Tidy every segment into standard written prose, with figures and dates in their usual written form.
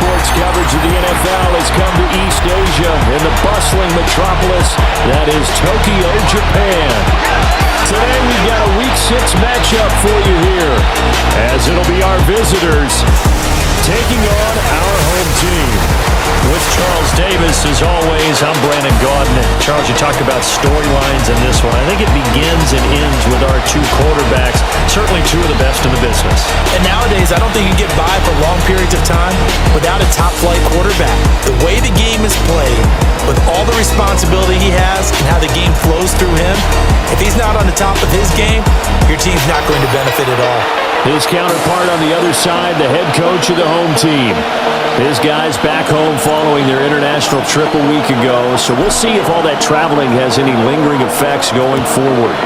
sports coverage of the NFL has come to East Asia in the bustling metropolis that is Tokyo, Japan. Today we've got a Week 6 matchup for you here, as it'll be our visitors taking on our home team. With Charles Davis, as always, I'm Brandon Gaudin. Charles, you talked about storylines in this one. I think it begins and ends with our two quarterbacks, certainly two of the best in the business. And nowadays, I don't think you get by for long periods of time without a top-flight quarterback. The way the game is played, with all the responsibility he has and how the game flows through him, if he's not on the top of his game, your team's not going to benefit at all. His counterpart on the other side, the head coach of the home team. His guys back home following their international trip a week ago, so we'll see if all that traveling has any lingering effects going forward.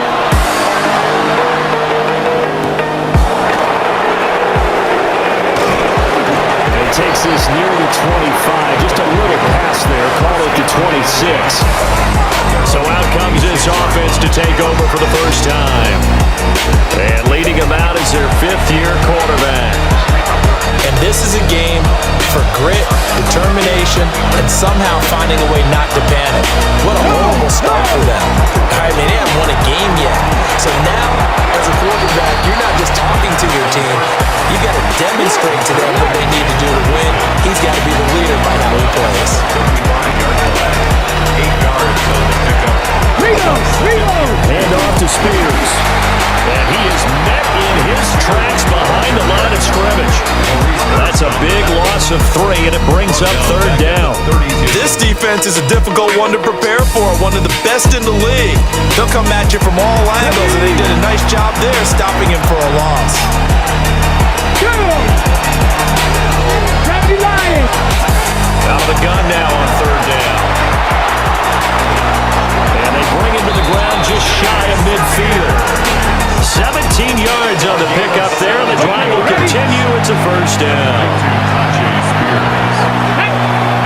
And he takes this near the 25, just a little pass there, call it the 26. So out comes this offense to take over for the first time. And leading them out is their fifth-year quarterback. And this is a game for grit, determination, and somehow finding a way not to panic. What a horrible start for them. I mean, they haven't won a game yet. So now, as a quarterback, you're not just talking to your team. You've got to demonstrate to them what they need to do to win. He's got to be the leader by how he plays. 8 yards on the pickup. Hand off to Spears. And he is met in his tracks behind the line of scrimmage. That's a big loss of 3, and it brings up third down. This defense is a difficult one to prepare for, one of the best in the league. They'll come at you from all angles, and they did a nice job there stopping him for a loss. Out of the gun now on third down. And they bring him to the ground just shy of midfield. 17 yards on the pickup there. The drive will continue. It's a first down.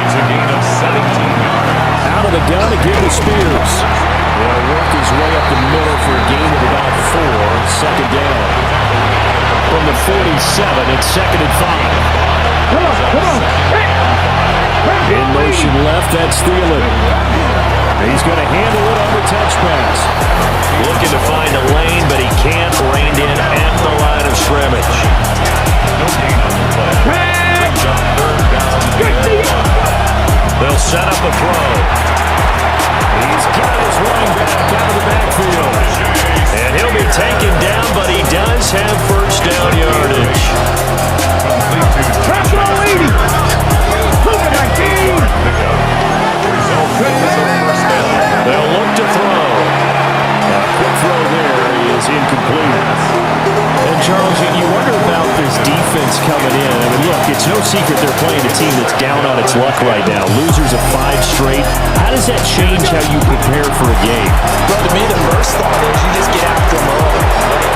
It's a gain of 17 yards. Out of the gun again to Spears. Will work his way up the middle for a gain of about 4. Second down. From the 47, it's 2nd and 5. Come on. In motion left, that's Thielen. He's going to handle it on the touch pass. Looking to find a lane, but he can't. Reined in at the line of scrimmage. No gain on the play. Brings up third down. They'll set up a throw. He's got his running back out of the backfield. And he'll be taken down, but he does have first down yardage. They'll look to throw. A quick throw there is incomplete. And Charles, you wonder about this defense coming in. I mean, look, it's no secret they're playing a team that's down on its luck right now. Losers of 5 straight. How does that change how you prepare for a game? Well, to me, the first thought is you just get after them early.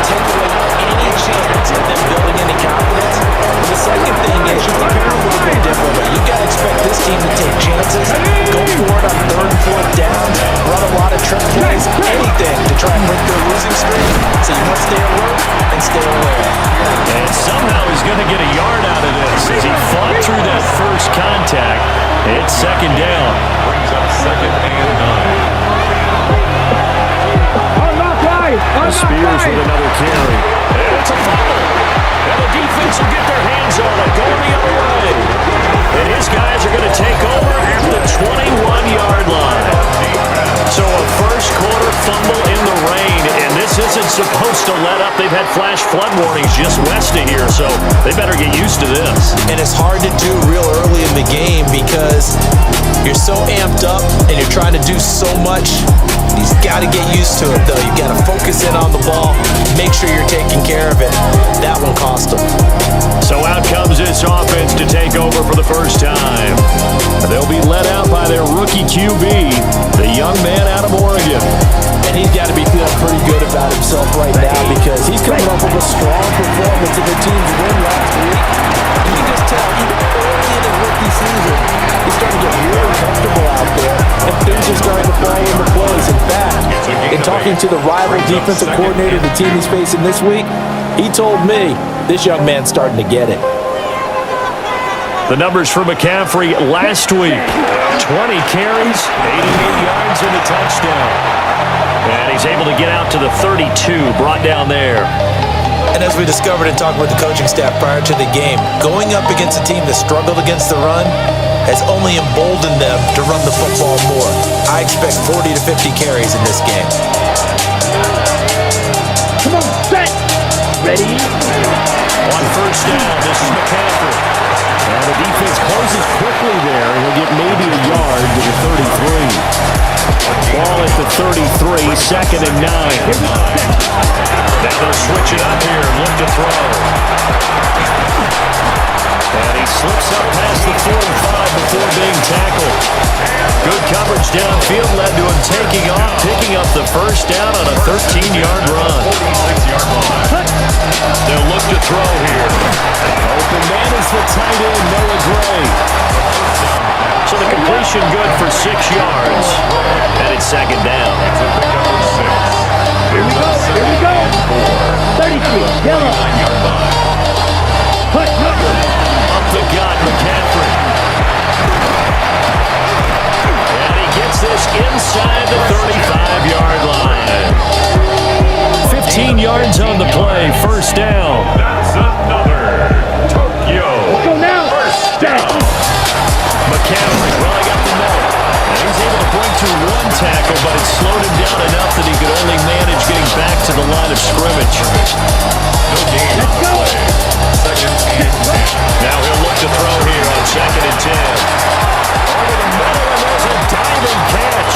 Take away any chance of them building any confidence. And the second thing is you prepare a little bit differently. You got to expect this team to take chances, go for it on 3rd and 4th down, run a lot of trick plays, anything to try and break their losing streak. So you must stay alert and stay aware. And somehow he's going to get a yard out of this as he fought through that first contact. It's 2nd down. Brings up 2nd and 9. Spears with another carry. And it's a fumble. And the defense will get their hands on it, going the other way. And his guys are going to take over at the 21-yard line. So a first quarter fumble in the rain, and this isn't supposed to let up. They've had flash flood warnings just west of here, so they better get used to this. And it's hard to do real early in the game because you're so amped up and you're trying to do so much. He's got to get used to it, though. You've got to focus in on the ball, make sure you're taking care of it. That one cost him. So out comes this offense to take over for the first time. They'll be led out by their rookie QB, the young man out of Oregon. And he's got to be feeling pretty good about himself right now because he's coming off of a strong performance in the team's win last week. You can just tell, even early in his rookie season, he's starting to get really comfortable out there, and things are starting to fall into place. In fact, in talking to the rival defensive coordinator the team he's facing this week, he told me this young man's starting to get it. The numbers for McCaffrey last week. 20 carries, 88 yards, and a touchdown. And he's able to get out to the 32, brought down there. And as we discovered in talking with the coaching staff prior to the game, going up against a team that struggled against the run has only emboldened them to run the football more. I expect 40 to 50 carries in this game. Come on, set! Ready? On first down, this is McCaffrey. And the defense closes quickly there, and he'll get maybe a yard to the 33. Ball at the 33, second and 9. Now they'll switch it up here and look to throw. And he slips up past the 45 before being tackled. Good coverage downfield led to him taking off, picking up the first down on a 13-yard run. 46-yard line. They'll look to throw here. Open man is the tight end, Noah Gray. So the completion good for 6 yards. And it's second down. Here we go. 33, yellow. Up the gut, McCaffrey. And he gets this inside the 35-yard line. 15 yards on the play, first down. That's another Tokyo. Let's go now. First down. McCaffrey, well, he got the note. And he's able to break through one tackle, but it slowed him down enough that he could only manage getting back to the line of scrimmage. No gain on the play. Second and 10. Now he'll look to throw here on second and 10. Over the middle, and there's a diving catch.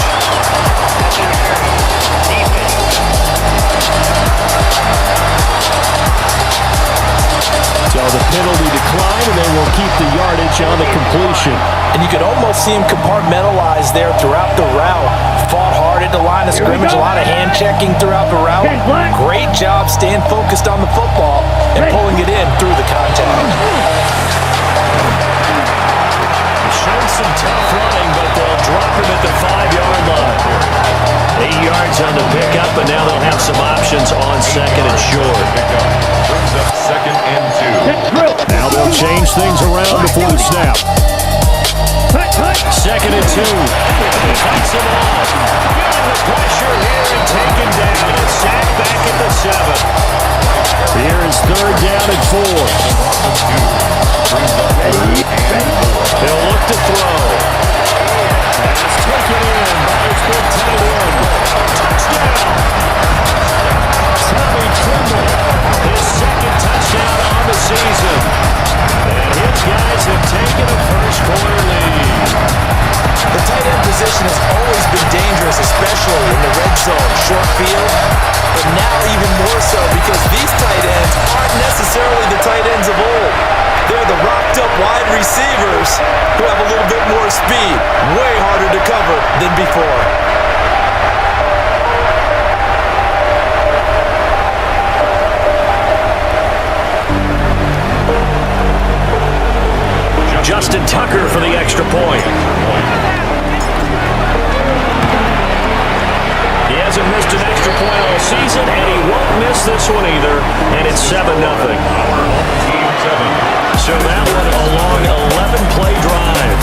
So the penalty declined, and they will keep the yardage on the completion. And you could almost see him compartmentalize there throughout the route. Fought hard at the line of scrimmage, a lot of hand checking throughout the route. Great job staying focused on the football and pulling it in through the contact. Showed some tough running, but they'll drop him at the 5-yard line. 8 yards on the pickup, and now they'll have some options on second and short. Brings up second and 2. Now they'll change things around before the snap. Second and 2. He fights him off. Feeling the pressure here and taken down. And sacked back at the 7. Here is third down and 4. They'll look to throw. Pass taken in by his good tight end. Touchdown! Tommy Trimble, his second touchdown on the season. And his guys have taken a first-quarter lead. The tight end position has always been dangerous, especially in the red zone, short field. But now even more so because these tight ends aren't necessarily the tight ends of old. They're the rocked-up wide receivers who have a little bit more speed. Way harder to cover than before. Justin Tucker for the extra point. He hasn't missed an extra point all season, and he won't miss this one either, and it's 7-0. So that one a long 11-play drive.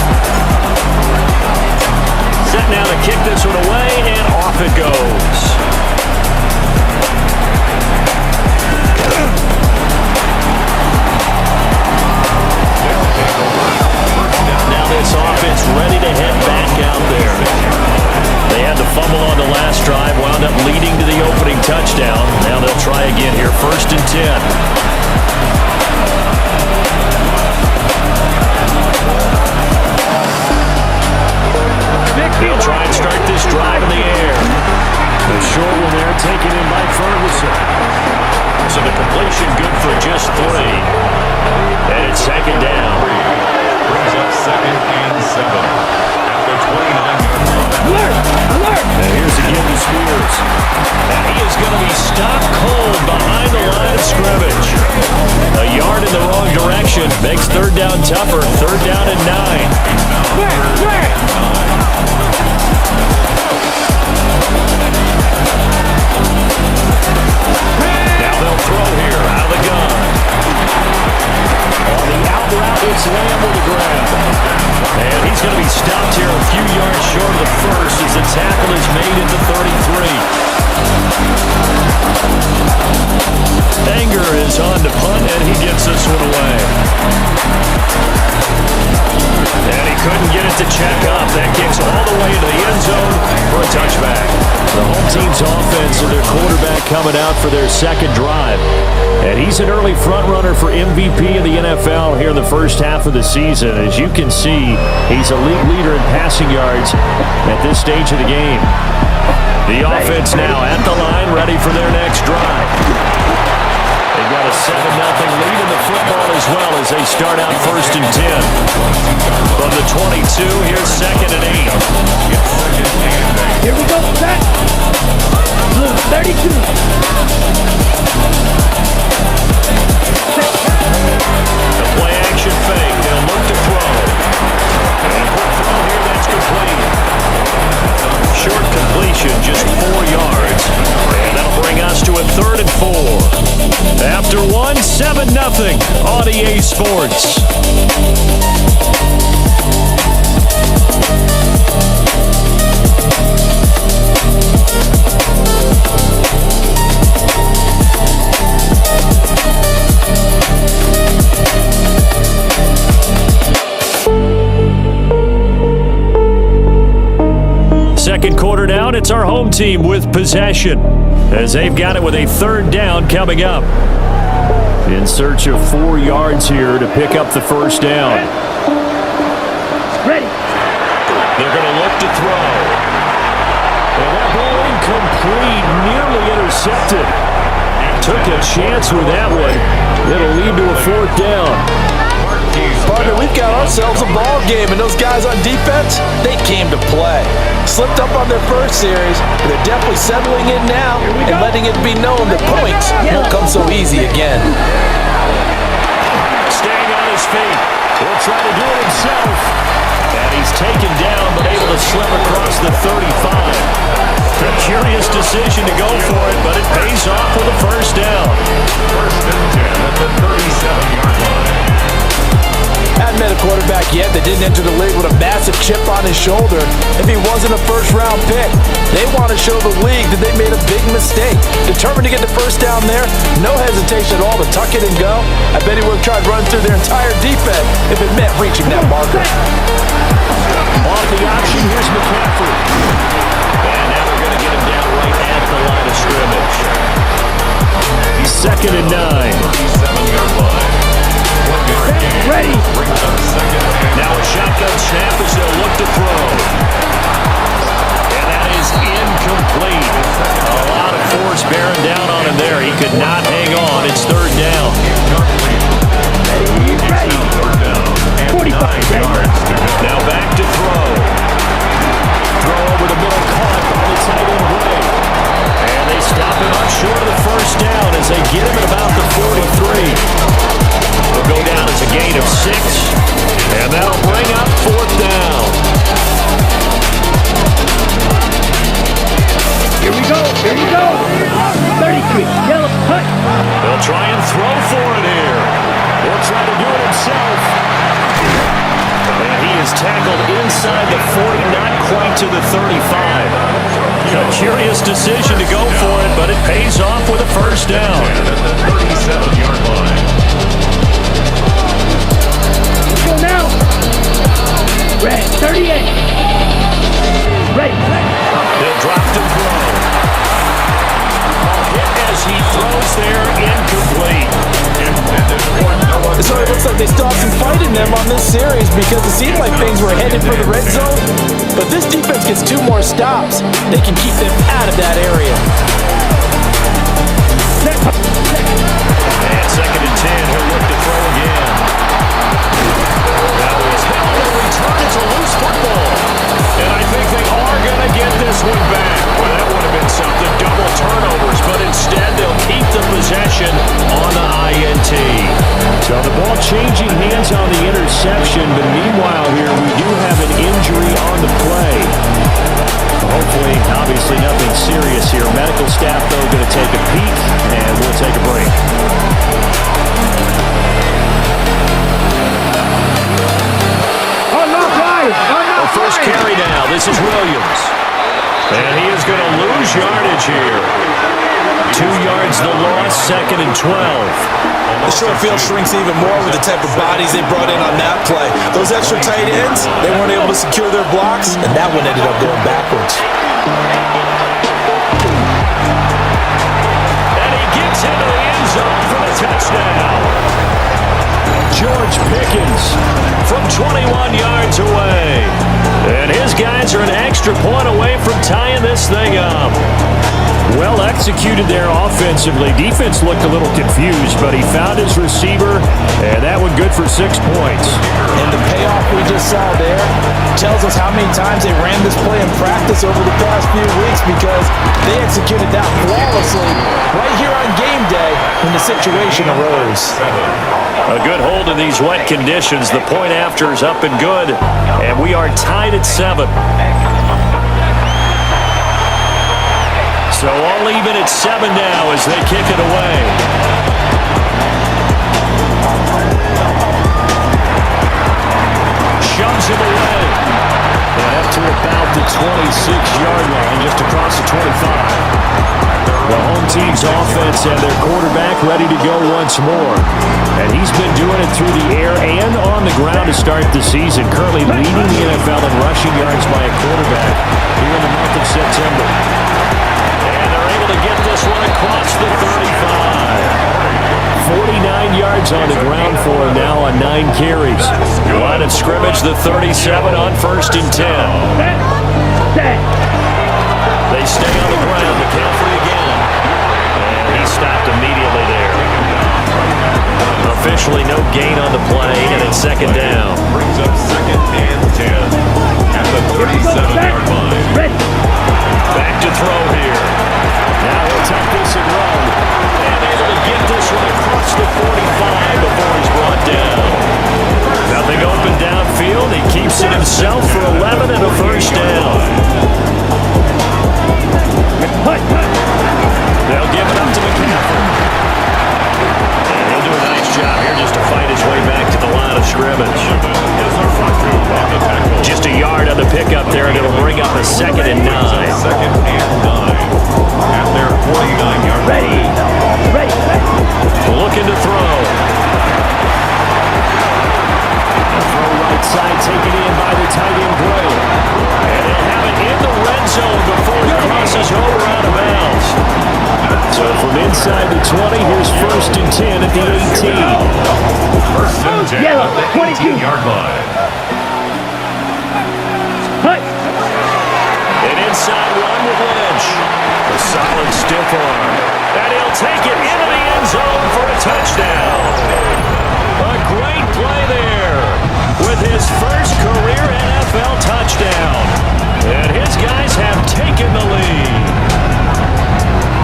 Set now to kick this one away, and off it goes. Now this offense ready to head back out there. They had the fumble on the last drive, wound up leading to the opening touchdown. Now they'll try again here, first and 10. They'll try and start this drive in the air. The short one there taken in by Ferguson. So the completion good for just 3. And it's second down. Brings up second and 7. At the 29-yard line. Alert! And here's again to Spears. And he is going to be stopped cold behind the line of scrimmage. A yard in the wrong direction makes third down tougher. Third down and 9. Now they'll throw here out of the gun. On the out route, it's Lamb with the grab. going to be stopped here a few yards short of the first as the tackle is made at the 33. Anger is on to punt, and he gets this one away. And he couldn't get it to check up. That kicks all the way into the end zone for a touchback. The home team's offense and their quarterback coming out for their second drive. And he's an early front runner for MVP of the NFL here in the first half of the season. As you can see, he's a league leader in passing yards at this stage of the game. The offense now at the line, ready for their next drive. They've got a 7-0 lead in the football as well as they start out 1st and 10. From the 22, here's 2nd and 8. Here we go, set. Blue, 32. The play action fake. They'll look to throw. And a quick throw here, that's complete. Short completion, just 4 yards. And that'll bring us to a 3rd and 4. After 1, 7-0 on EA Sports. Second quarter down, it's our home team with possession as they've got it with a 3rd down coming up. In search of 4 yards here to pick up the 1st down. Ready. They're going to look to throw. And that ball incomplete, nearly intercepted. Took a chance with that one. It'll lead to a 4th down. Partner, we've got ourselves a ball game, and those guys on defense, they came to play. Slipped up on their first series, but they're definitely settling in now and letting it be known that points won't come so easy again. Staying on his feet. He'll try to do it himself. And he's taken down, but able to slip across the 35. A curious decision to go for it, but it pays off with a 1st down. 1st and 10 at the 37-yard line. Hadn't met a quarterback yet that didn't enter the league with a massive chip on his shoulder if he wasn't a first-round pick. They want to show the league that they made a big mistake. Determined to get the 1st down there, no hesitation at all to tuck it and go. I bet he would have tried running through their entire defense if it meant reaching that marker. Off the option, here's McCaffrey. And now they're going to get him down right at the line of scrimmage. He's 2nd and 9. 37-yard line. 1-yard gain. Ready. Brings up 2nd and Now a shotgun snap as they'll look to throw. And that is incomplete. A lot of force bearing down on him there. He could not hang on. It's 3rd down. Ready. 3rd down. And 45. 9 yards to go. Now back to throw. Throw over the middle, caught by the tight end Ray. And they stop him up short of the 1st down as they get him at about the 43. They'll go down as a gain of 6. And that'll bring up 4th down. Here we go. Here we go. 33. Yellow. Cut. They'll try and throw for it here. He'll try to do it himself. And he is tackled inside the 40, not quite to the 35. A curious decision to go for it, but it pays off with a 1st down. At the 37-yard line. Let's go now. Red. 38. Ready. They'll drop to throw. Hit as he throws there, incomplete. So it looks like they still have some fight in them on this series because it seemed like things were headed for the red zone. But this defense gets 2 more stops. They can keep them out of that area. And 2nd and 10, he'll look to throw again. That was held and returned. It's a loose football. And I think they are going to get this one back. Well, that would have been something. Double turnovers, but instead they'll keep the possession on the INT. So the ball changing hands on the interception, but meanwhile here we do have an injury on the play. Hopefully, obviously nothing serious here. Medical staff, though, going to take a peek, and we'll take a break. On my fire. And he is going to lose yardage here. 2 yards the loss, 2nd and 12. The short field shrinks even more with the type of bodies they brought in on that play. Those extra tight ends, they weren't able to secure their blocks, and that one ended up going backwards. And he gets into the end zone for the touchdown. George Pickens from 21 yards away. And his guys are an extra point away from tying this thing up. Well executed there offensively. Defense looked a little confused, but he found his receiver, and that one good for 6 points. And the payoff we just saw there tells us how many times they ran this play in practice over the past few weeks, because they executed that flawlessly right here on game day when the situation arose. A good hold in these wet conditions. The point after is up and good, and we are tied at 7. So all even at 7 now as they kick it away. Shoves him away. And up to about the 26-yard line, just across the 25. The home team's offense and their quarterback ready to go once more. And he's been doing it through the air and on the ground to start the season. Currently leading the NFL in rushing yards by a quarterback here in the month of September. And they're able to get this one across the 35. 49 yards on the ground for him now on 9 carries. Line of scrimmage, the 37 on 1st and 10. They stay on the ground. McCaffrey again. And he stopped immediately there. Officially no gain on the play, and it's 2nd down. Brings up 2nd and 10 at the 37-yard line. Back to throw here. Now he'll take this and run. And able to get this one across the 45 before he's brought down. Nothing open downfield. He keeps it himself for 11 and a 1st down. They'll give it up to McCaffrey. And he'll do a nice job here just to fight his way back to the line of scrimmage. Just a yard on the pickup there, and it'll bring up a 2nd and 9. 2nd and 9 at their 49-yard line. Looking to throw. The throw right side taken in by the tight end Gray. And they'll have it in the red zone before he crosses over out of bounds. So from inside the 20, here's 1st and 10 at the 18. 1st and 10 at the 18-yard line. An inside run with Lynch. A solid stiff arm. And he'll take it into the end zone for a touchdown. A great play there with his first career NFL touchdown. And his guys have taken the lead.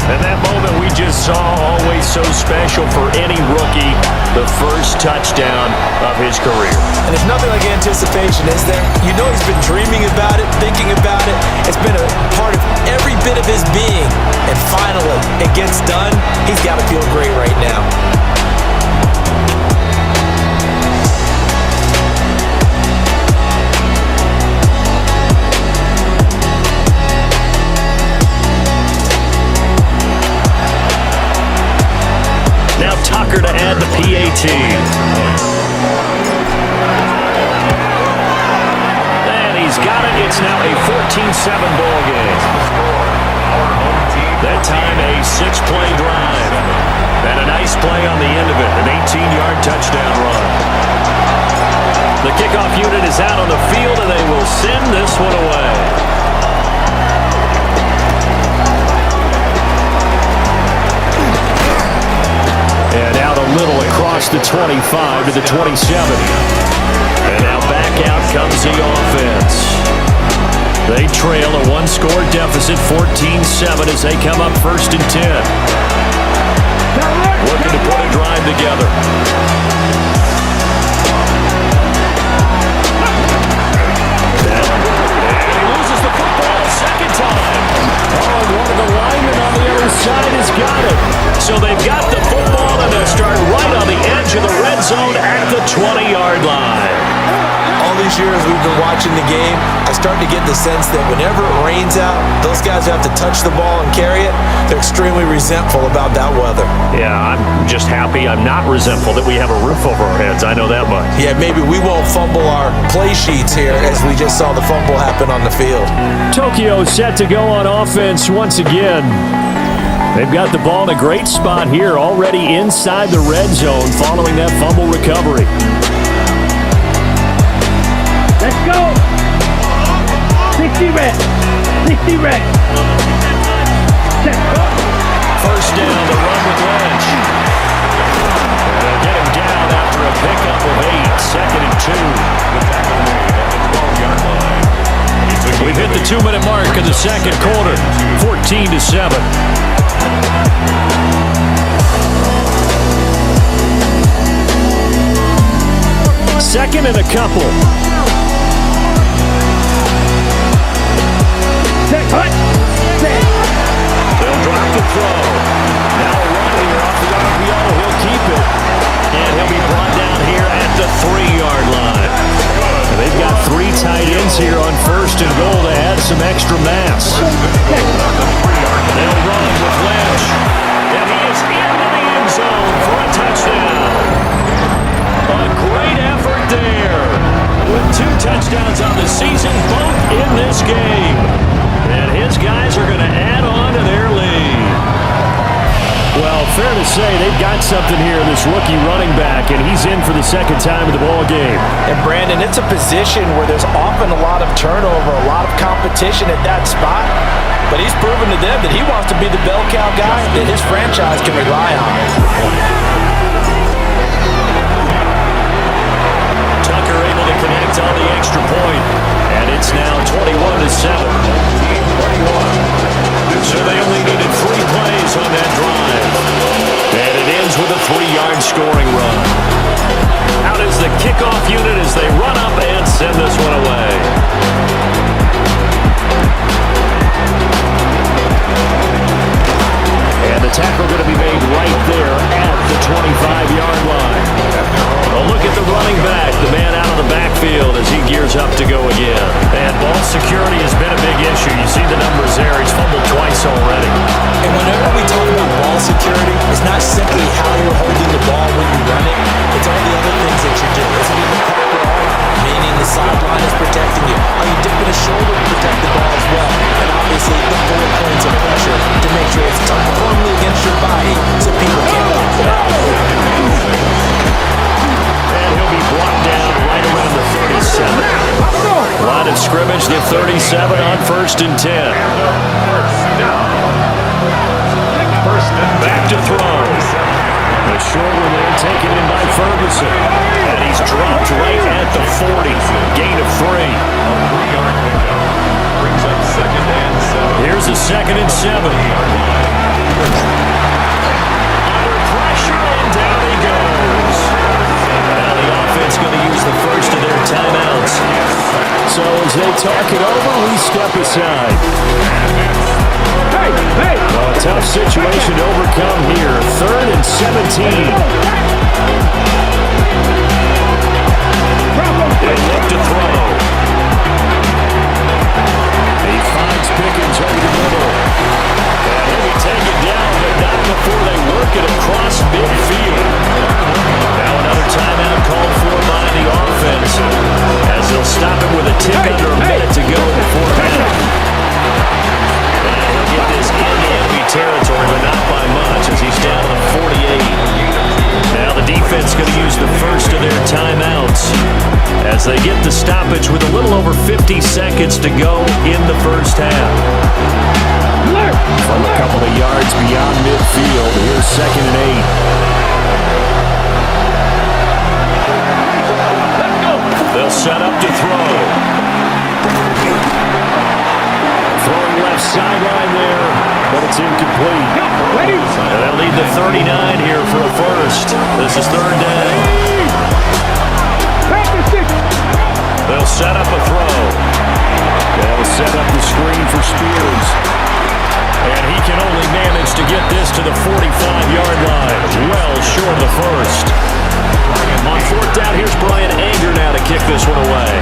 And that moment we just saw, always so special for any rookie, the first touchdown of his career. And there's nothing like anticipation, is there? You know he's been dreaming about it, thinking about it. It's been a part of every bit of his being. And finally, it gets done. He's got to feel great right now. Now Tucker to add the PAT. And he's got it. It's now a 14-7 ball game. That time a 6-play drive. And a nice play on the end of it. An 18-yard touchdown run. The kickoff unit is out on the field, and they will send this one away. And out a little across the 25 to the 27. And now back out comes the offense. They trail a 1-score deficit, 14-7 as they come up 1st and 10. Looking to put a drive together. And he loses the football a 2nd time. Oh, and one of the linemen on the other side has got it. So they've got the football, and they'll start right on the edge of the red zone at the 20-yard line. All these this year as we've been watching the game, I start to get the sense that whenever it rains out, those guys who have to touch the ball and carry it, they're extremely resentful about that weather. Yeah, I'm just happy I'm not resentful that we have a roof over our heads. I know that much. Yeah, maybe we won't fumble our play sheets here as we just saw the fumble happen on the field. Tokyo set to go on offense once again. They've got the ball in a great spot here, already inside the red zone following that fumble recovery. Let's go. 60 red. 60 red. Set. First down, the run with Lynch. They'll get him down after a pickup of 8, second and 2. The tackle made at the 12-yard line. We've hit the 2-minute mark of the second quarter, 14-7. Second and a couple. Set. Hut. Set. They'll drop the throw. Now a run here off the RPO. He'll keep it. And he'll be brought down here at the 3-yard line. They've got 3 tight ends here on first and goal to add some extra mass. They'll run with Lynch. And he is into the end zone for a touchdown. A great effort there. With 2 touchdowns on the season, both in this game. And his guys are going to add on to their lead. Well, fair to say they've got something here, this rookie running back, and he's in for the second time in the ball game. And Brandon, it's a position where there's often a lot of turnover, a lot of competition at that spot. But he's proven to them that he wants to be the bell cow guy that his franchise can rely on. Tucker able to connect on the extra point, and it's now 21-7. So they only needed 3 plays on that drive. And it ends with a 3-yard scoring run. Out is the kickoff unit as they run up and send this one away. And the tackle going to be made right there at the 25-yard line. A look at the running back, the man out of the backfield as he gears up to go again. And ball security has been a big issue. You see the numbers there. He's fumbled twice already. And whenever we talk about ball security, it's not simply how you're holding the ball when you run it. It's all the other things that you're doing. Is it in the proper arm? Meaning the sideline is protecting you. Are you dipping a shoulder to protect the ball as well? And obviously the 4 points of pressure to make sure it's tucked firmly against your body so people can't pop it out. And he'll be brought down right around the 37. Line of scrimmage, the 37 on 1st and 10. Back to throw. The short one there taken in by Ferguson. And he's dropped right at the 40. Gain of 3. A 3-yard pickup. Brings up 2nd and 7. Here's a 2nd and 7. Under pressure and down he goes. Now the offense going to use the first of their timeouts. So as they talk it over, we step aside. Hey. Well, a tough situation to overcome here. 3rd and 17. They look to throw. He finds Pickens over the middle. And he'll be taken down, but not before they work it across midfield. Now another timeout called for by the offense, as they'll stop it with a tick under a minute to go before half. And he'll get this into enemy territory, but not by much, as he's down to 48. Now the defense going to use the first of their timeouts as they get the stoppage with a little over 50 seconds to go in the first half. From a couple of yards beyond midfield, here's 2nd and 8. They'll set up to throw. Throwing left sideline there, but it's incomplete. And they'll need the 39 here for a first. This is 3rd down. They'll set up a throw. They'll set up the screen for Spears. And he can only manage to get this to the 45-yard line. Well short of the first. On 4th down, here's Brian Anger now to kick this one away.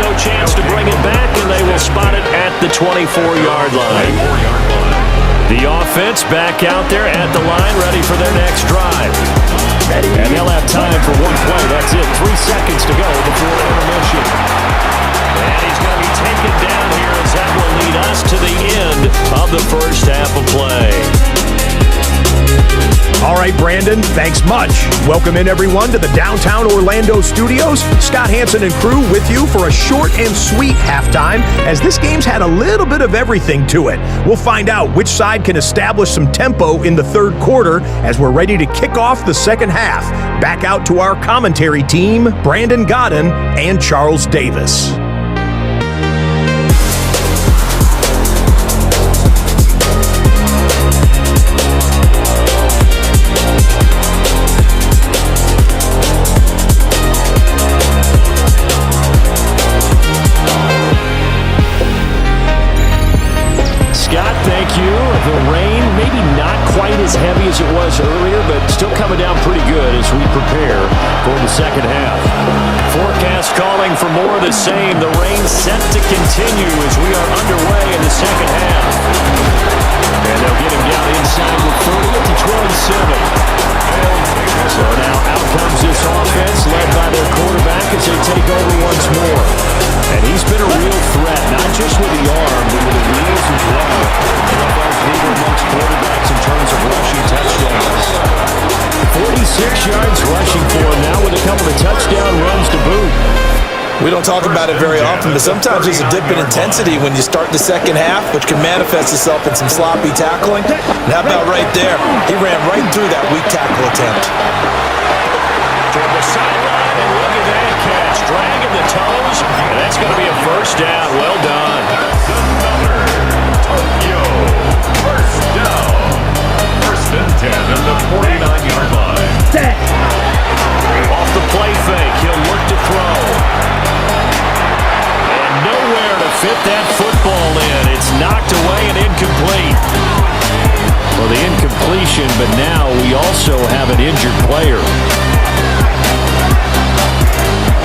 no chance to bring it back, and they will spot it at the 24-yard line. The offense back out there at the line, ready for their next drive. And they'll have time for one play. That's it. 3 seconds to go before intermission. And he's going to be taken down here as that will lead us to the end of the first half of play. All right, Brandon, thanks much. Welcome in, everyone, to the downtown Orlando studios. Scott Hansen and crew with you for a short and sweet halftime, as this game's had a little bit of everything to it. We'll find out which side can establish some tempo in the third quarter as we're ready to kick off the second half. Back out to our commentary team, Brandon Godden and Charles Davis. Thank you. The rain, maybe not quite as heavy as it was earlier, but still coming down pretty good as we prepare for the second half. Forecast calling for more of the same. The rain set to continue as we are underway in the second half. And they'll get him down inside with 30 to 27. So now out comes this offense led by their quarterback as they take over once more. And he's been a real threat, not just with the arm, but with the wheels as well. NFL's leader amongst quarterbacks in terms of rushing touchdowns. 46 yards rushing for him now with a couple of touchdown runs to boot. We don't talk about it very often, but sometimes there's a dip in intensity when you start the second half, which can manifest itself in some sloppy tackling. And how about right there? He ran right through that weak tackle attempt. Toward the sideline, and look at that catch. Dragging the toes, and that's going to be a first down. Well done. Another Tokyo first down. First and 10 at the 49-yard line. Off the play fake, he'll look to throw. And nowhere to fit that football in. It's knocked away and incomplete. Well, the incompletion, but now we also have an injured player.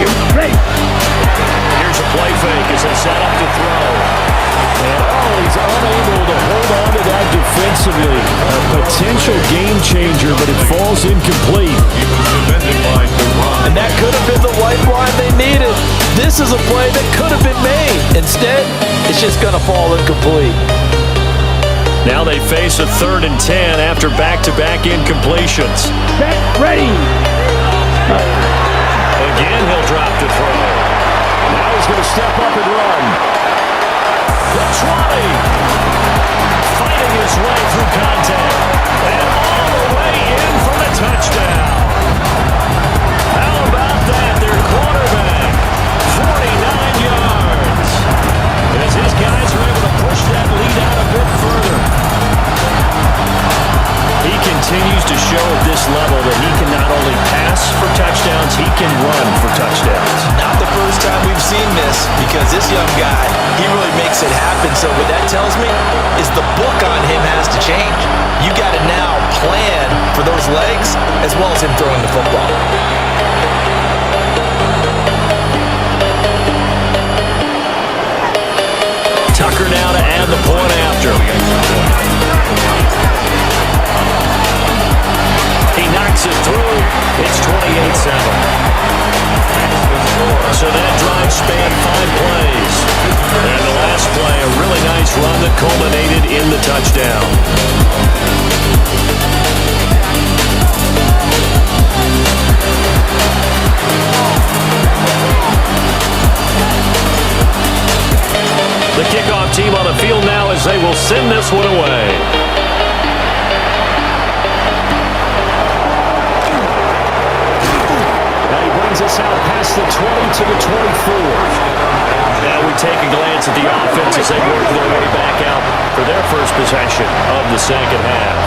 Here's a play fake as they set up to throw. And he's unable to hold on to that defensively. A potential game changer, but it falls incomplete. He was defended by Duran. And that could have been the lifeline they needed. This is a play that could have been made. Instead, it's just going to fall incomplete. Now they face a 3rd and 10 after back-to-back incompletions. Ready. Again, he'll drop to throw. Now he's going to step up and run. The 20. Fighting his way through contact. And all the way in for the touchdown. How about that? Their quarterback. 49 yards. As his guys are able to push that lead out a bit further. He continues to show at this level that he can not only pass for touchdowns, he can run for touchdowns. Not the first time we've seen this, because this young guy, he really makes it happen. So what that tells me is the book on him has to change. You got to now plan for those legs as well as him throwing the football. Tucker now to add the point after. He knocks it through. It's 28-7. So that drive spanned 5 plays. And the last play, a really nice run that culminated in the touchdown. The kickoff team on the field now as they will send this one away. Us out past the 20 to the 24. Now we take a glance at the offense as they work their way back out for their first possession of the second half.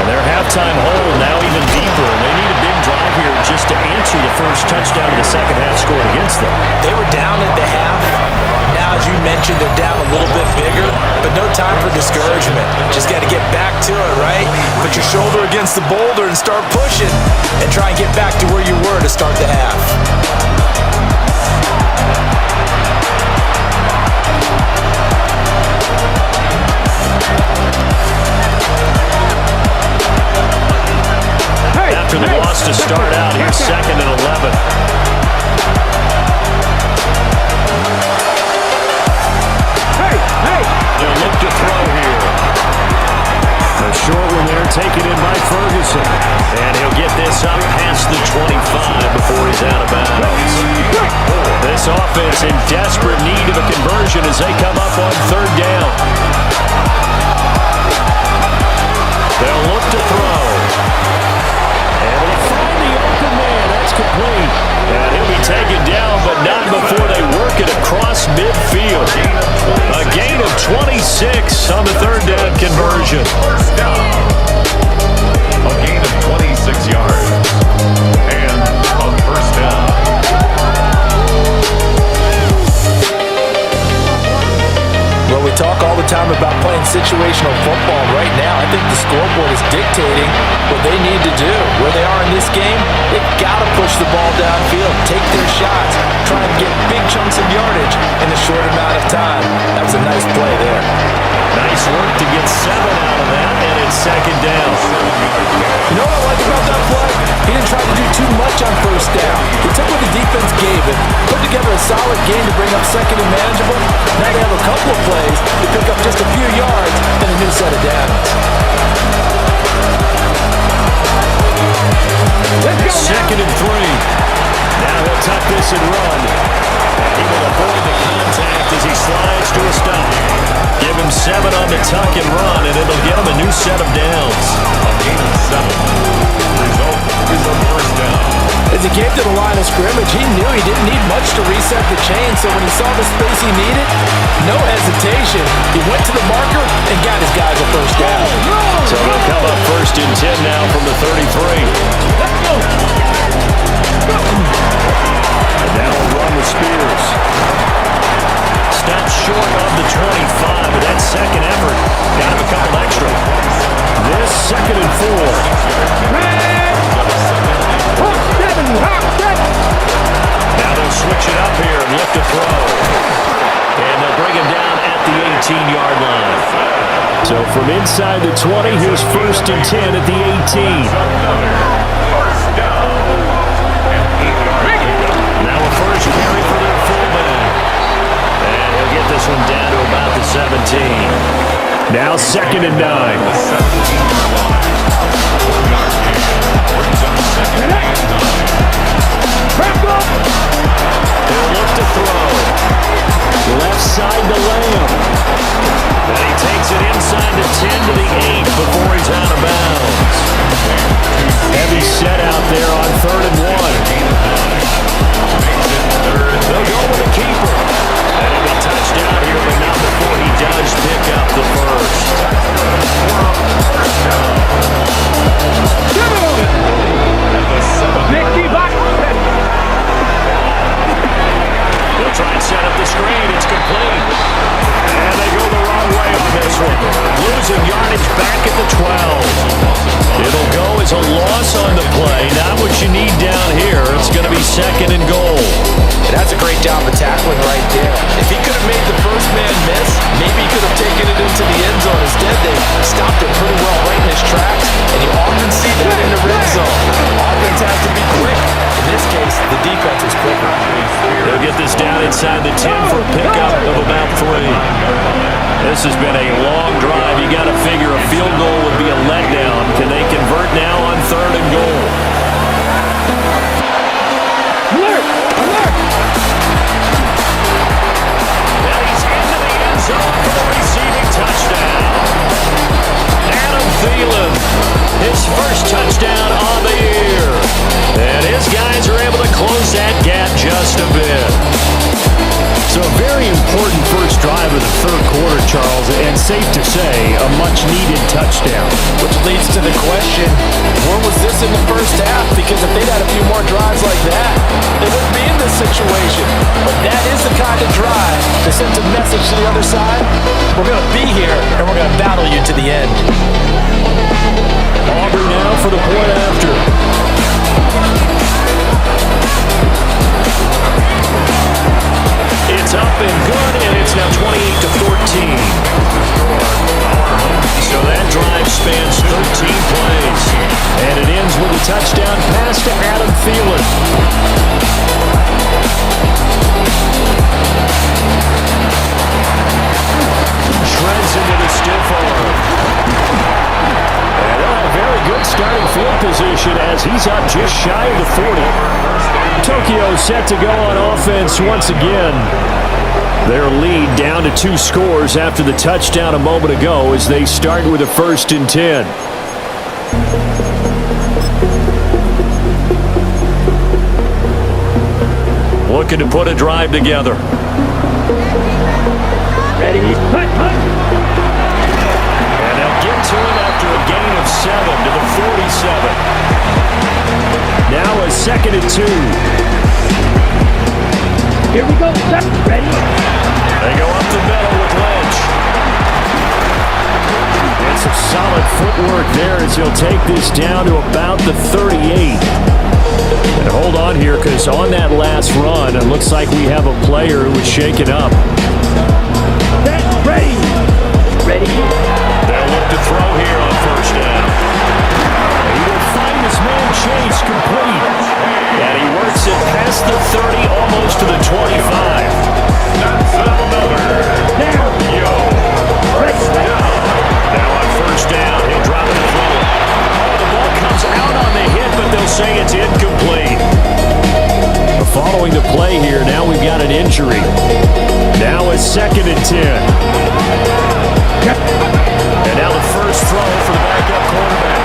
And their halftime hole now even deeper. They need a big drive here just to answer the first touchdown of the second half scored against them. They were down at the half. Now, as you mentioned, they're down a little bit bigger, but no time for discouragement. Just got to get back to it, right? Put your shoulder against the boulder and start pushing and try and get back to where you were to start the half. loss to start out. Here's 2nd and 11. They'll look to throw here. A short one there, taken in by Ferguson. And he'll get this up past the 25 before he's out of bounds. This offense in desperate need of a conversion as they come up on 3rd down. They'll look to throw. And they'll find the open man. That's complete. And he'll be taken down, but not before they work it across midfield. A gain of 26 on the 3rd down conversion. A gain of 26 yards. And a 1st down. Well, we talk all the time about playing situational football. Right now, I think the scoreboard is dictating what they need to do. Where they are in this game, they've got to push the ball downfield, take their shots, try and get big chunks of yardage in a short amount of time. That was a nice play there. Nice work to get 7 out of that, and it's 2nd down. You know what I like about that play? He didn't try to do too much on 1st down. He took what the defense gave him, put together a solid game to bring up 2nd and manageable. Now they have a couple of plays to pick up just a few yards and a new set of downs. 2nd and 3. Now he'll tuck this and run. He will avoid the contact as he slides to a stop. Give him 7 on the tuck and run, and it'll get him a new set of downs. A gain of 7. Result is a 1st down. As he came to the line of scrimmage, he knew he didn't need much to reset the chain, so when he saw the space he needed, no hesitation. He went to the marker and got his guys a 1st down. So he'll come up 1st and 10 now from the 33. And now he'll run with Spears. Stops short of the 25, but that 2nd effort got him a couple extra. This 2nd and 4. Now they'll switch it up here and look to throw. And they'll bring him down at the 18-yard line. So from inside the 20, here's 1st and 10 at the 18. Now a first carry for their fullback. And he'll get this one down to about the 17. Now 2nd and 9. They'll look to throw. Left side to Lamb. And he takes it inside the 10 to the 8 before he's out of bounds. Heavy set out there on 3rd and 1. They'll go with a keeper. And he'll be touched out here, but not before he does pick up the 1st. They'll try and set up the screen. It's complete. And they go the wrong way on this one. Losing yardage back at the 12. It'll go as a loss on the play. Not what you need down here. It's going to be 2nd and goal. And that's a great job of tackling right there. If he could have made the first man miss, maybe he could have taken it into the end zone. Instead, they stopped it pretty well right in his tracks, and you often see that in the red zone. Offense has to be quick. In this case, the defense is quicker. They'll get this down inside the 10 for a pickup of about 3. This has been a long drive. You got to figure a field goal would be a letdown. Can they convert now on 3rd and goal? Now he's into the end zone for the receiving touchdown. Adam Thielen, his first touchdown on the year. And his guys are able to close that gap just a bit. So a very important first drive of the 3rd quarter, Charles, and safe to say, a much-needed touchdown. Which leads to the question, where was this in the first half? Because if they'd had a few more drives like that, they wouldn't be in this situation. But that is the kind of drive that sends a message to the other side. We're going to be here, and we're going to battle you to the end. Auburn now for the point after. It's up and good, and it's now 28-14. So that drive spans 13 plays, and it ends with a touchdown pass to Adam Thielen. Shreds into the stiff arm. And they'll have a very good starting field position as he's up just shy of the 40. Tokyo set to go on offense once again. Their lead down to 2 scores after the touchdown a moment ago as they start with a 1st and 10. Looking to put a drive together. Ready? Hunt, hunt. And they'll get to it after a gain of 7 to the 47. Now a 2nd and 2. Here we go. Set. Ready? They go up the middle with Lynch. And some solid footwork there as he'll take this down to about the 38. And hold on here because on that last run, it looks like we have a player who was shaken up. Set. Ready. Ready. They'll look to throw here on 1st down. He will find his man Chase complete. And he works it past the 30, almost to the 25. That's another. Now. Yo. Now on 1st down, he'll drop it and throw it. The ball comes out on the hit, but they'll say it's incomplete. Following the play here, now we've got an injury. Now a 2nd and 10. And now the first throw for the backup quarterback.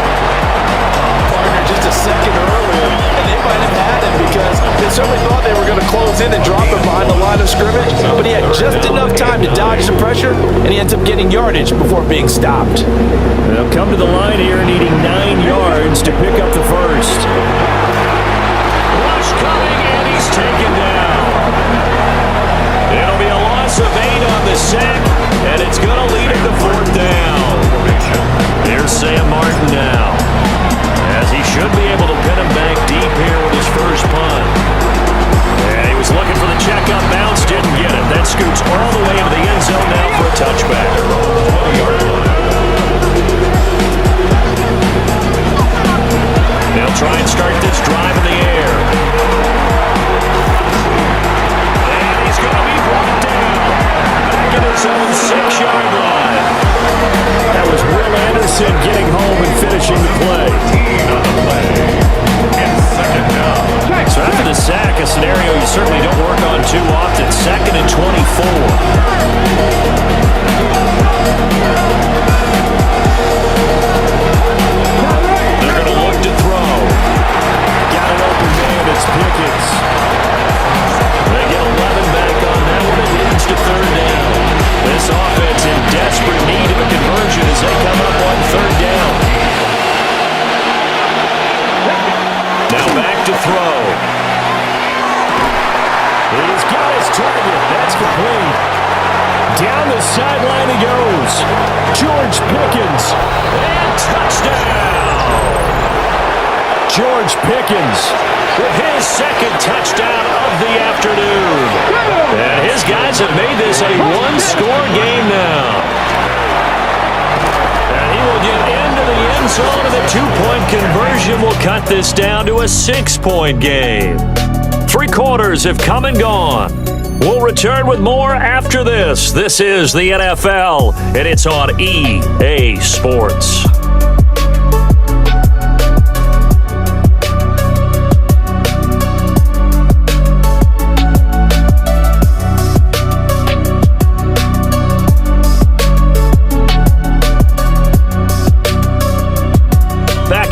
Partner just a second earlier, and they might have had him because they certainly thought they were going to close in and drop him behind the line of scrimmage, but he had just enough time to dodge the pressure, and he ends up getting yardage before being stopped. They'll come to the line here needing 9 yards to pick up the first. Rush coming, and he's taken down. It'll be a loss of 8 on the sack, and it's going to lead him to 4th down. Here's Sam Martin now, as he should be able to pin him back deep here with his first punt. And he was looking for the checkup bounce, didn't get it. That scoots all the way into the end zone now for a touchback. They'll try and start this drive in the air. And he's going to be brought down back in his own 6-yard line. That was Will Anderson getting home and finishing the play. So after the sack, a scenario you certainly don't work on too often. 2nd and 24. They're going to look to throw. Got an open man, it's Pickens. They get 11 back on that one. It leads to 3rd down. This offense in desperate need of a conversion as they come up on 3rd down. Now back to throw. He's got his target. That's complete. Down the sideline he goes. George Pickens. And touchdown. George Pickens with his 2nd touchdown of the afternoon. And his guys have made this a 1-score game now. And he will get into the end zone, and the 2-point conversion will cut this down to a 6-point game. 3 quarters have come and gone. We'll return with more after this. This is the NFL, and it's on EA Sports.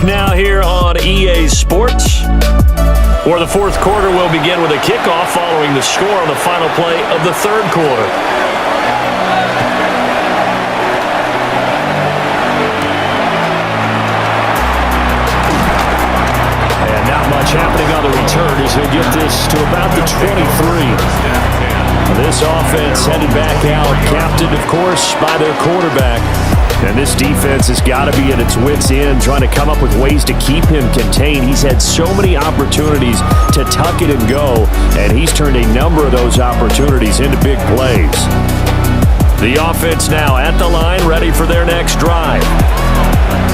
Now here on EA Sports, where the 4th quarter will begin with a kickoff following the score on the final play of the 3rd quarter. And not much happening on the return as they get this to about the 23. This offense headed back out, captained, of course, by their quarterback. And this defense has got to be at its wits' end, trying to come up with ways to keep him contained. He's had so many opportunities to tuck it and go, and he's turned a number of those opportunities into big plays. The offense now at the line, ready for their next drive.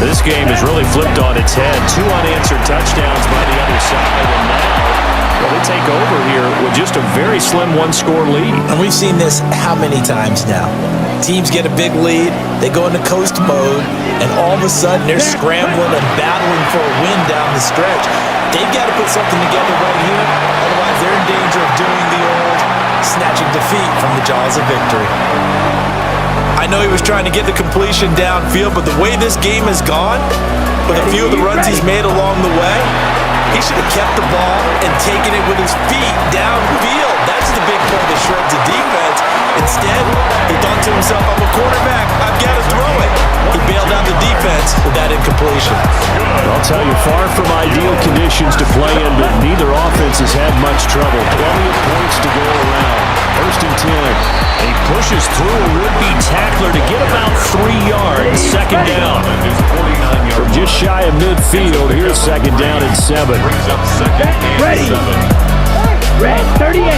This game has really flipped on its head. 2 unanswered touchdowns by the other side, and now they take over here with just a very slim one-score lead. And we've seen this how many times now? Teams get a big lead, they go into coast mode, and all of a sudden they're scrambling and battling for a win down the stretch. They've got to put something together right here, otherwise they're in danger of doing the old snatching defeat from the jaws of victory. I know he was trying to get the completion downfield, but the way this game has gone, with a few of the runs he's made along the way, he should have kept the ball and taken it with his feet downfield. That's the big play that shreds the defense. Instead, he thought to himself, I'm a quarterback, I've got to throw it. He bailed out the defense with that incompletion. I'll tell you, far from ideal conditions to play in, but neither offense has had much trouble. Plenty of points to go around. 1st and 10. And he pushes through a would-be tackler to get about 3 yards. 2nd down. From just shy of midfield, here's 2nd down and 7. Ready. Red, 38.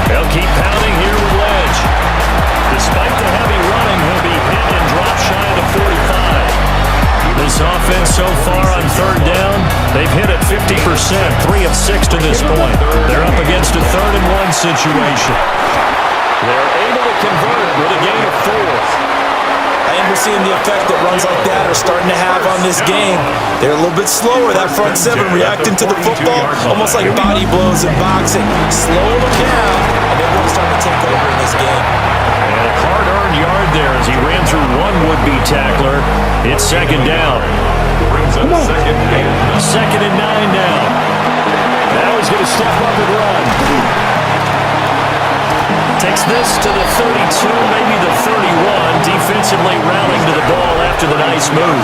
They'll keep pounding here with Ledge. Despite the heavy running, he'll be hit and drop shy to 45. This offense so far on 3rd down, they've hit it 50%, 3 of 6 to this point. They're up against a 3rd and 1 situation. They're able to convert with a gain of 4. And we're seeing the effect that runs like that are starting to have on this game. They're a little bit slower, that front 7 reacting to the football, almost like body blows in boxing. Slow them down, and everyone's starting to take over in this game. And a hard-earned yard there as he ran through one would-be tackler. It's 2nd down. Second and 9 now. Now he's going to step up and run. Takes this to the 32, maybe the 31, defensively rallying to the ball after the nice move.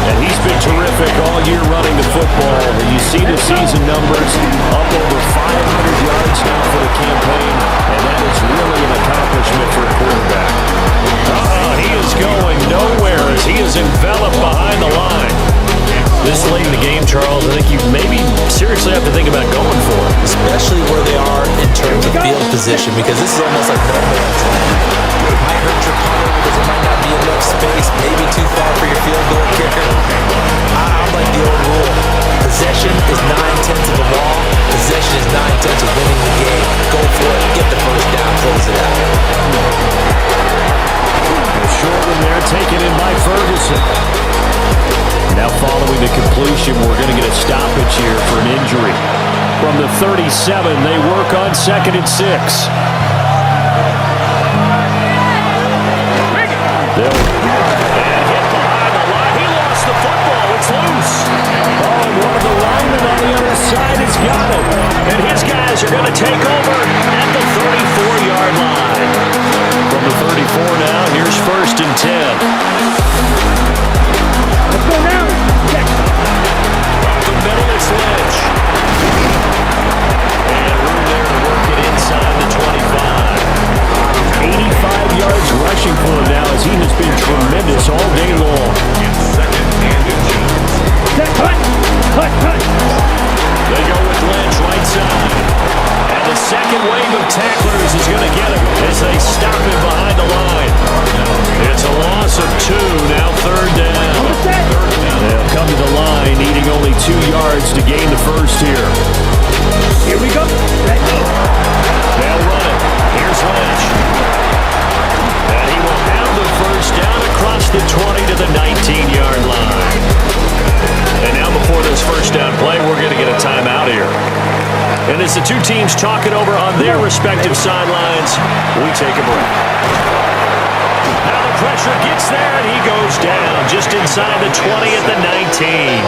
And he's been terrific all year running the football. And you see the season numbers up over 500 yards now for the campaign, and that is really an accomplishment for a quarterback. He is going nowhere as he is enveloped behind the line. This late in the game, Charles, I think you maybe seriously have to think about going for it. Especially where they are in terms of field position, because this is almost like no man's land. It might hurt your punter because there might not be enough space, maybe too far for your field goal kicker. I like the old rule. Possession is 9/10 of the law. Possession is 9/10 of winning the game. Go for it, get the first down, close it out. Short one there, taken in by Ferguson. Now following the completion, we're going to get a stoppage here for an injury. From the 37, they work on 2nd and 6. They'll and hit behind the line. He lost the football. It's loose. Oh, and one of the linemen on the other side has got it. And his guys are going to take over at the 34-yard line. From the 34 now, here's 1st and 10. Let's go now. Up the middle, it's Ledge. And room there to work it inside the 25. 85 yards rushing for him now as he has been tremendous all day long. Cut. They go with Ledge right side. And the second wave of tacklers is going to get him as they stop him behind the line. It's a loss of 2, now 3rd down. They'll come to the line, needing only 2 yards to gain the first here. Here we go. They'll run it. Here's Lynch. And he will have the first down across the 20 to the 19-yard line. And now before this first down play, we're going to get a timeout here. And as the two teams talk it over on their respective sidelines, we take a break. Now the pressure gets there, and he goes down just inside the 20 at the 19.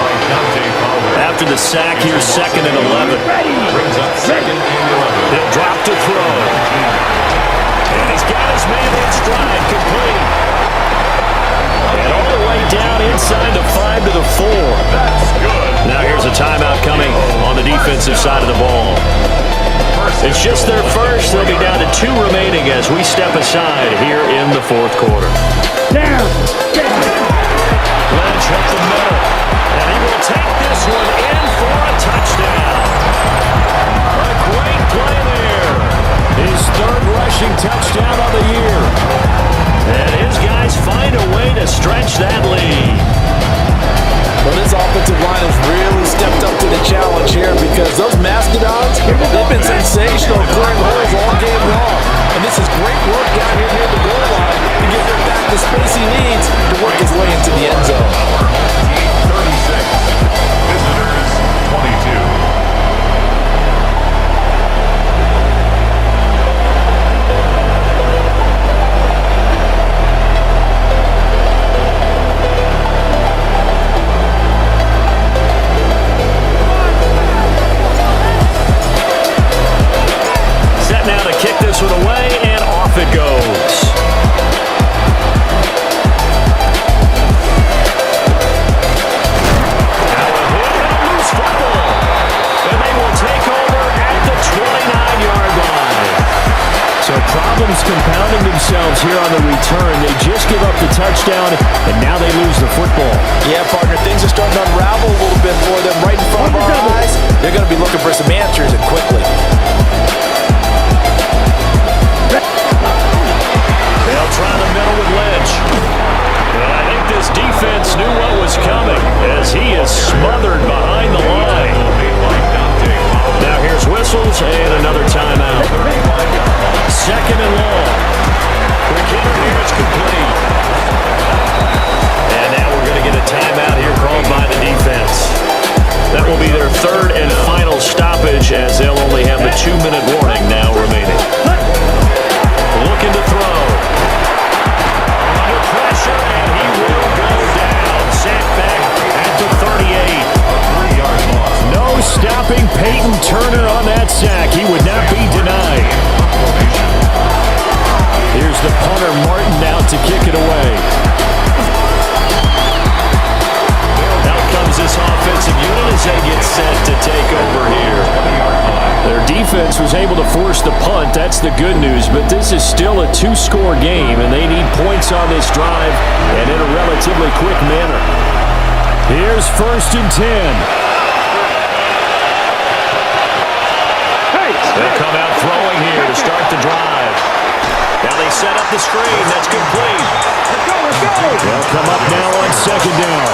After the sack, here's 2nd and 11. Brings up 2nd and 11. He'll drop to throw. And he's got his man in stride, complete. And all the way down inside the 5 to the 4. That's good. Now here's a timeout coming on the defensive side of the ball. It's just their first. They'll be down to 2 remaining as we step aside here in the 4th quarter. Down. Ledge hit the middle. And he will take this one in for a touchdown. A great play there. His 3rd rushing touchdown of the year. And his guys find a way to stretch that lead. Well, this offensive line has really stepped up to the challenge here because those Mastodons, they've been sensational clearing holes all game long. And this is great work down here near the goal line to get him back the space he needs to work his way into the end zone. 36, visitors 22. Now to kick this one away, and off it goes. Now a hit and a loose football. And they will take over at the 29-yard line. So problems compounding themselves here on the return. They just give up the touchdown, and now they lose the football. Yeah, partner, things are starting to unravel a little bit for them right in front of our eyes. They're going to be looking for some answers, and quickly. They'll try the middle with Lynch. And I think this defense knew what was coming as he is smothered behind the line. Now here's whistles and another timeout. Second and long. Quick hitter here, it's complete. And now we're going to get a timeout here called by the defense. That will be their third and final stoppage as they'll only have the 2-minute warning now remaining. Looking to throw. Under pressure, and he will go down. Set back at the 38. No stopping Peyton Turner on that sack. He would not be denied. Here's the punter, Martin, out to kick it away. Out comes this offensive unit as they get set to take over here. Their defense was able to force the punt. That's the good news, but this is still a 2-score game, and they need points on this drive and in a relatively quick manner. Here's 1st and 10. They'll come out throwing here to start the drive. Now they set up the screen. That's complete. They'll come up now on 2nd down.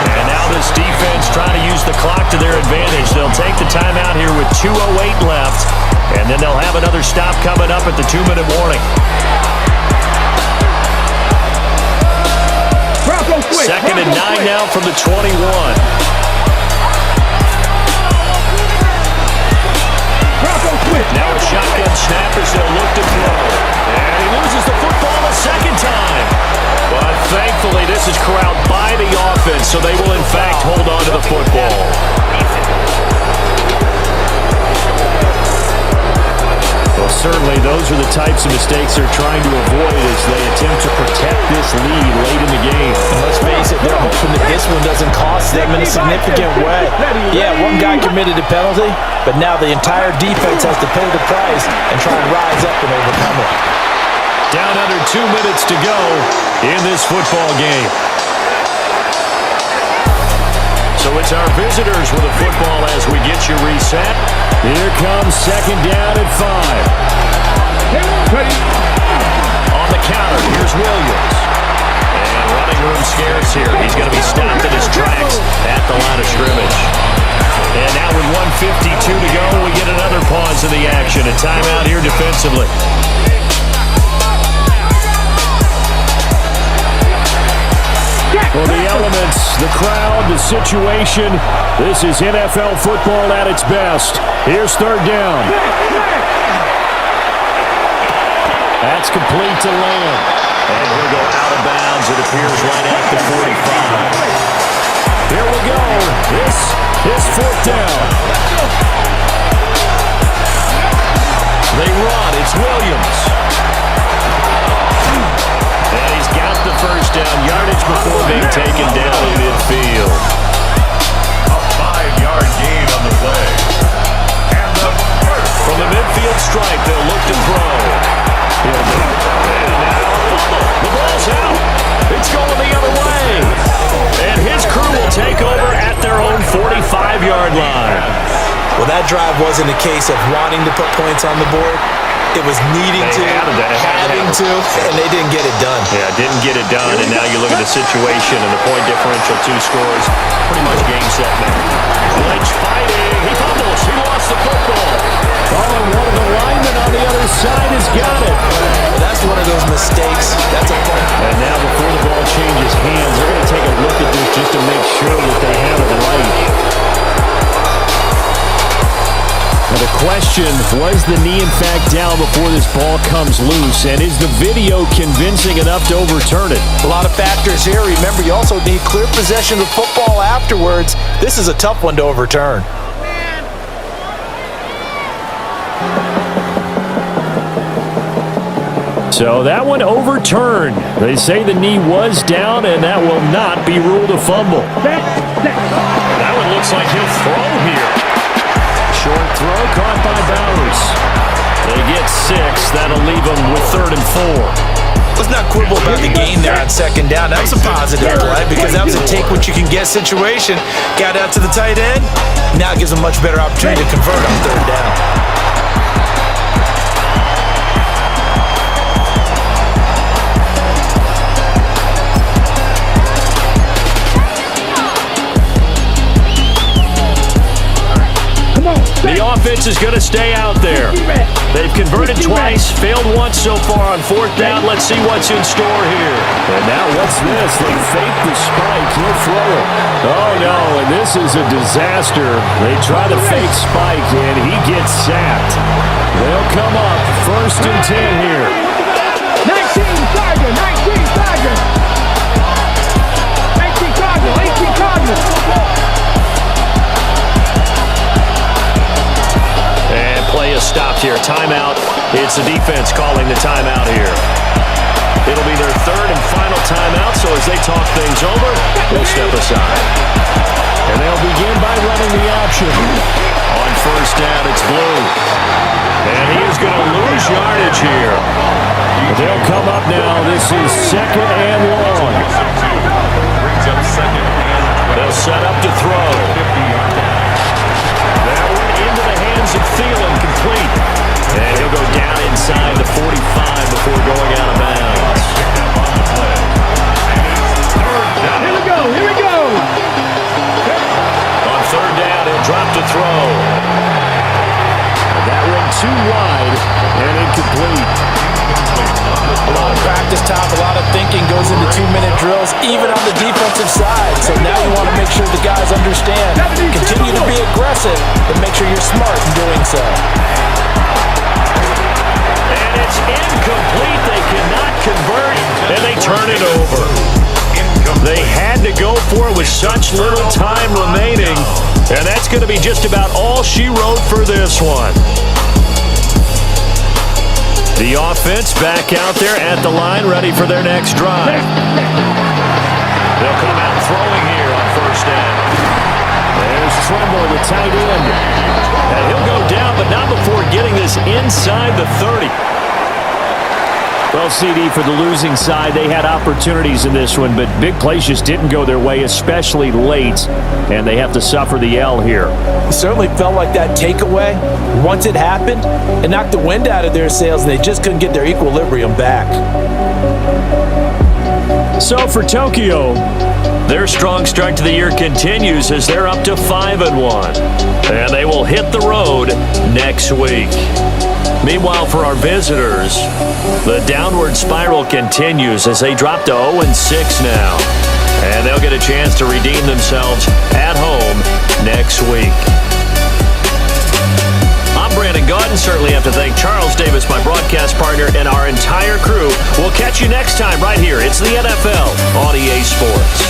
And now this defense trying to use the clock to their advantage. They'll take the timeout here with 2:08 left, and then they'll have another stop coming up at the 2-minute warning. 2nd and 9 now from the 21. Now a shotgun snap as they'll look to throw. And he loses the football a second time. But thankfully, this is corralled by the offense, so they will, in fact, hold on to the football. Well, certainly, those are the types of mistakes they're trying to avoid as they attempt to protect this lead late in the game. And let's face it, they're hoping that this one doesn't cost them in a significant way. Yeah, one guy committed a penalty, but now the entire defense has to pay the price and try and rise up and overcome it. Down under 2 minutes to go in this football game. So it's our visitors with a football as we get you reset. Here comes 2nd down at 5. On the counter, here's Williams. And running room scarce here. He's going to be stopped in his tracks at the line of scrimmage. And now with 1:52 to go, we get another pause in the action. A timeout here defensively. For the elements, the crowd, the situation, this is NFL football at its best. Here's 3rd down. That's complete to Lamb. And he'll go out of bounds, it appears, right at the 45. Here we go. This is 4th down. They run. It's Williams. And he's got the 1st down, yardage before being taken down in midfield. A 5-yard gain on the play. And the first. From the midfield stripe, they'll look to throw. And now the ball's out. It's going the other way. And his crew will take over at their own 45-yard line. Well, that drive wasn't a case of wanting to put points on the board. It was needing to, having to, and they didn't get it done. Yeah, didn't get it done, and now you look at the situation and the point differential, 2 scores, pretty much game, set, match. Lynch fighting. He fumbles. He lost the football. Oh, and one of the linemen on the other side has got it. That's one of those mistakes. That's a fun. And now before the ball changes hands, they're going to take a look at this just to make sure that they have it right. Now the question, was the knee in fact down before this ball comes loose? And is the video convincing enough to overturn it? A lot of factors here. Remember, you also need clear possession of football afterwards. This is a tough one to overturn. So that one overturned. They say the knee was down, and that will not be ruled a fumble. That one looks like he'll throw here. Short throw caught by Bowers. They get 6. That'll leave them with 3rd and 4. Let's not quibble about the gain there on 2nd down. That was a positive play because that was a take-what-you-can-get situation. Got out to the tight end. Now it gives them a much better opportunity to convert on 3rd down. The offense is going to stay out there. They've converted twice, failed once so far on 4th down. Let's see what's in store here. And now what's this? They fake the spike. He'll throw it. Oh, no, and this is a disaster. They try to fake spike, and he gets sacked. They'll come up 1st and 10 here. 19 Tiger, 19 Tiger. 19 Tiger, 18 Tiger. And play is stopped here. Timeout. It's the defense calling the timeout here. It'll be their 3rd and final timeout, so as they talk things over, they'll step aside. And they'll begin by running the option. On 1st down, it's Blue. And he is going to lose yardage here. They'll come up now. This is 2nd and long. Brings up 2nd and 12. They'll set up to throw. That one into the hands of Thielen, complete. And he'll go down inside the 45 before going out of bounds. Here we go, here we go. On 3rd down, he'll drop to throw. That one too wide and incomplete. A lot of practice time, a lot of thinking goes into 2-minute drills, even on the defensive side. So now you want to make sure the guys understand. Continue to be aggressive, but make sure you're smart in doing so. And it's incomplete. They cannot convert, and they turn it over. They had to go for it with such little time remaining, and that's going to be just about all she wrote for this one. The offense back out there at the line, ready for their next drive. They'll come out throwing here on 1st down. There's Tremble, the tight end. And he'll go down, but not before getting this inside the 30. Well, CD, for the losing side, they had opportunities in this one, but big plays just didn't go their way, especially late, and they have to suffer the L here. It certainly felt like that takeaway, once it happened, it knocked the wind out of their sails, and they just couldn't get their equilibrium back. So for Tokyo, their strong start to the year continues as they're up to 5-1, and they will hit the road next week. Meanwhile, for our visitors, the downward spiral continues as they drop to 0-6 now. And they'll get a chance to redeem themselves at home next week. I'm Brandon Gaudin. Certainly have to thank Charles Davis, my broadcast partner, and our entire crew. We'll catch you next time right here. It's the NFL on EA Sports.